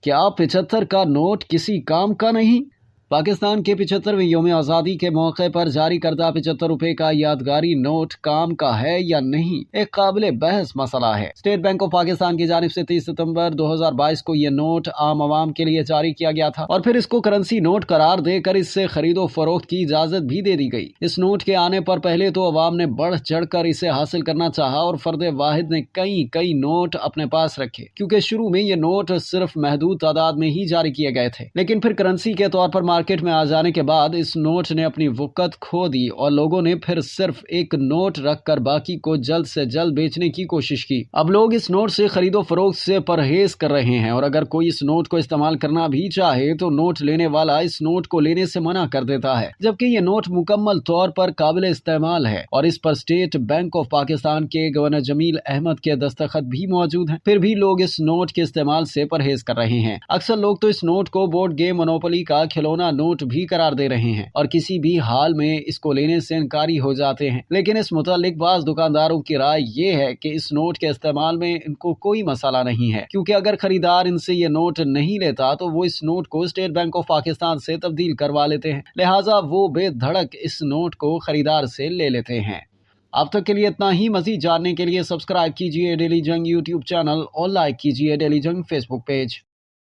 क्या 75 का नोट किसी काम का नहीं? पाकिस्तान के 75वें यौम आज़ादी के मौके पर जारी करदा 75 रुपए का यादगारी नोट काम का है या नहीं, एक काबिल बहस मसला है। स्टेट बैंक ऑफ पाकिस्तान की जानिब से 30 सितंबर 2022 को यह नोट आम आवाम के लिए जारी किया गया था और फिर इसको करेंसी नोट करार देकर इससे खरीदो फरोख्त की इजाजत भी दे दी गई। इस नोट के आने पर पहले तो अवाम ने बढ़ चढ़ कर इसे हासिल करना चाहा और फर्द वाहिद ने कई नोट अपने पास रखे, क्योंकि शुरू में ये नोट सिर्फ महदूद तादाद में ही जारी किए गए थे। लेकिन फिर करेंसी के तौर पर मार्केट में आ जाने के बाद इस नोट ने अपनी वक़्त खो दी और लोगों ने फिर सिर्फ एक नोट रखकर बाकी को जल्द से जल्द बेचने की कोशिश की। अब लोग इस नोट से खरीदो फरोख्त से परहेज कर रहे हैं और अगर कोई इस नोट को इस्तेमाल करना भी चाहे तो नोट लेने वाला इस नोट को लेने से मना कर देता है, जबकि ये नोट मुकम्मल तौर पर काबिल इस्तेमाल है और इस पर स्टेट बैंक ऑफ पाकिस्तान के गवर्नर जमील अहमद के दस्तखत भी मौजूद हैं। फिर भी लोग इस नोट के इस्तेमाल से परहेज कर रहे हैं। अक्सर लोग तो इस नोट को बोर्ड गेम मोनोपोली का खिलौना नोट भी करार दे रहे हैं और किसी भी हाल में इसको लेने से इनकारी हो जाते हैं। लेकिन इस मुतालिक बाज़ दुकानदारों की राय ये है कि इस नोट के इस्तेमाल में इनको कोई मसला नहीं है, क्योंकि अगर खरीदार इनसे ये नोट नहीं लेता तो वो इस नोट को स्टेट बैंक ऑफ पाकिस्तान से तब्दील करवा लेते हैं, लिहाजा वो बेधड़क इस नोट को खरीदार से ले लेते हैं। अब तक के लिए इतना ही। मजीद जानने के लिए सब्सक्राइब कीजिए डेली जंग यूट्यूब चैनल और लाइक कीजिए डेली जंग फेसबुक पेज।